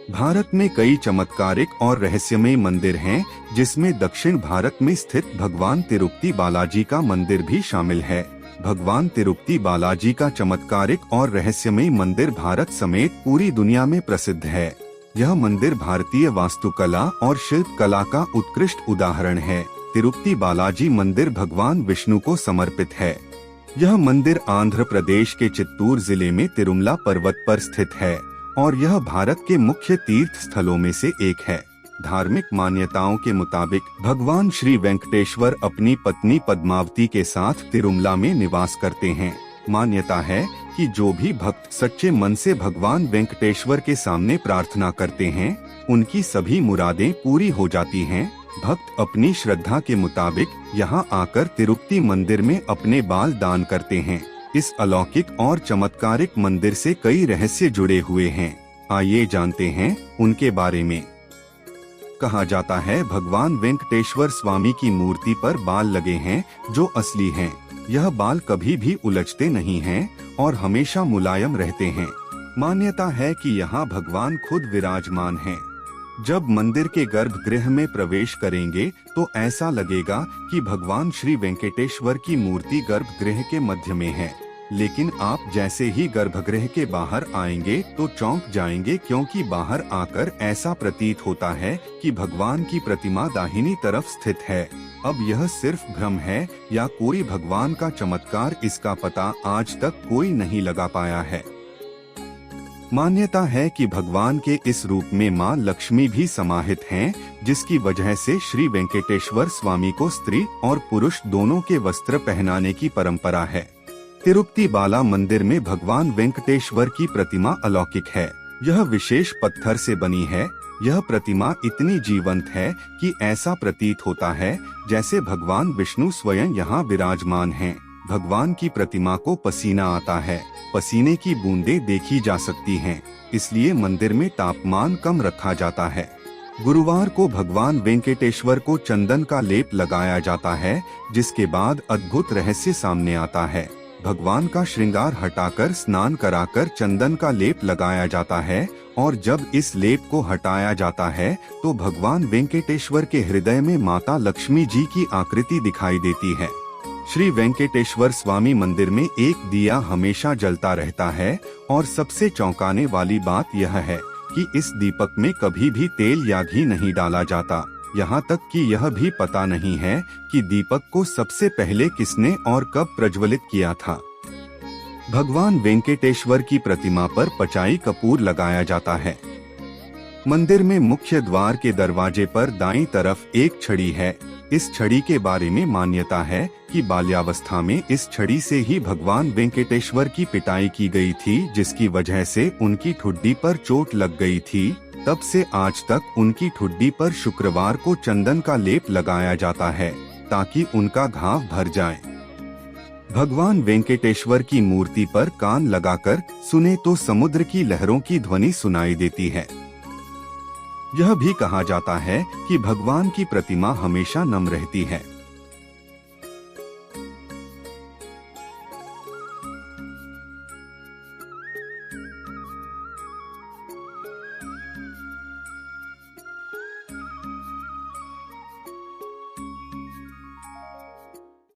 भारत में कई चमत्कारिक और रहस्यमय मंदिर हैं, जिसमें दक्षिण भारत में स्थित भगवान तिरुपति बालाजी का मंदिर भी शामिल है। भगवान तिरुपति बालाजी का चमत्कारिक और रहस्यमय मंदिर भारत समेत पूरी दुनिया में प्रसिद्ध है। यह मंदिर भारतीय वास्तुकला और शिल्प कला का उत्कृष्ट उदाहरण है। तिरुपति बालाजी मंदिर भगवान विष्णु को समर्पित है। यह मंदिर आंध्र प्रदेश के चित्तूर जिले में तिरुमला पर्वत पर स्थित है और यह भारत के मुख्य तीर्थ स्थलों में से एक है। धार्मिक मान्यताओं के मुताबिक भगवान श्री वेंकटेश्वर अपनी पत्नी पद्मावती के साथ तिरुमला में निवास करते हैं। मान्यता है कि जो भी भक्त सच्चे मन से भगवान वेंकटेश्वर के सामने प्रार्थना करते हैं, उनकी सभी मुरादें पूरी हो जाती हैं। भक्त अपनी श्रद्धा के मुताबिक यहाँ आकर तिरुपति मंदिर में अपने बाल दान करते हैं। इस अलौकिक और चमत्कारिक मंदिर से कई रहस्य जुड़े हुए हैं। आइए जानते हैं उनके बारे में। कहा जाता है भगवान वेंकटेश्वर स्वामी की मूर्ति पर बाल लगे हैं जो असली हैं। यह बाल कभी भी उलझते नहीं हैं और हमेशा मुलायम रहते हैं। मान्यता है कि यहाँ भगवान खुद विराजमान हैं। जब मंदिर के गर्भगृह में प्रवेश करेंगे तो ऐसा लगेगा कि भगवान श्री वेंकटेश्वर की मूर्ति गर्भगृह के मध्य में है, लेकिन आप जैसे ही गर्भगृह के बाहर आएंगे तो चौंक जाएंगे, क्योंकि बाहर आकर ऐसा प्रतीत होता है कि भगवान की प्रतिमा दाहिनी तरफ स्थित है। अब यह सिर्फ भ्रम है या कोई भगवान का चमत्कार, इसका पता आज तक कोई नहीं लगा पाया है। मान्यता है कि भगवान के इस रूप में मां लक्ष्मी भी समाहित हैं, जिसकी वजह से श्री वेंकटेश्वर स्वामी को स्त्री और पुरुष दोनों के वस्त्र पहनाने की परंपरा है। तिरुपति बाला मंदिर में भगवान वेंकटेश्वर की प्रतिमा अलौकिक है। यह विशेष पत्थर से बनी है। यह प्रतिमा इतनी जीवंत है कि ऐसा प्रतीत होता है जैसे भगवान विष्णु स्वयं यहाँ विराजमान हैं। भगवान की प्रतिमा को पसीना आता है। पसीने की बूंदें देखी जा सकती हैं, इसलिए मंदिर में तापमान कम रखा जाता है। गुरुवार को भगवान वेंकटेश्वर को चंदन का लेप लगाया जाता है, जिसके बाद अद्भुत रहस्य सामने आता है। भगवान का श्रृंगार हटाकर स्नान कराकर चंदन का लेप लगाया जाता है और जब इस लेप को हटाया जाता है तो भगवान वेंकटेश्वर के हृदय में माता लक्ष्मी जी की आकृति दिखाई देती है। श्री वेंकटेश्वर स्वामी मंदिर में एक दिया हमेशा जलता रहता है और सबसे चौंकाने वाली बात यह है कि इस दीपक में कभी भी तेल या घी नहीं डाला जाता। यहाँ तक कि यह भी पता नहीं है कि दीपक को सबसे पहले किसने और कब प्रज्वलित किया था। भगवान वेंकटेश्वर की प्रतिमा पर पचाई कपूर लगाया जाता है। मंदिर में मुख्य द्वार के दरवाजे पर दाईं तरफ एक छड़ी है। इस छड़ी के बारे में मान्यता है कि बाल्यावस्था में इस छड़ी से ही भगवान वेंकटेश्वर की पिटाई की गई थी, जिसकी वजह से उनकी ठुड्डी पर चोट लग गई थी। तब से आज तक उनकी ठुड्डी पर शुक्रवार को चंदन का लेप लगाया जाता है ताकि उनका घाव भर जाए। भगवान वेंकटेश्वर की मूर्ति पर कान लगाकर सुने तो समुद्र की लहरों की ध्वनि सुनाई देती है। यह भी कहा जाता है कि भगवान की प्रतिमा हमेशा नम रहती है।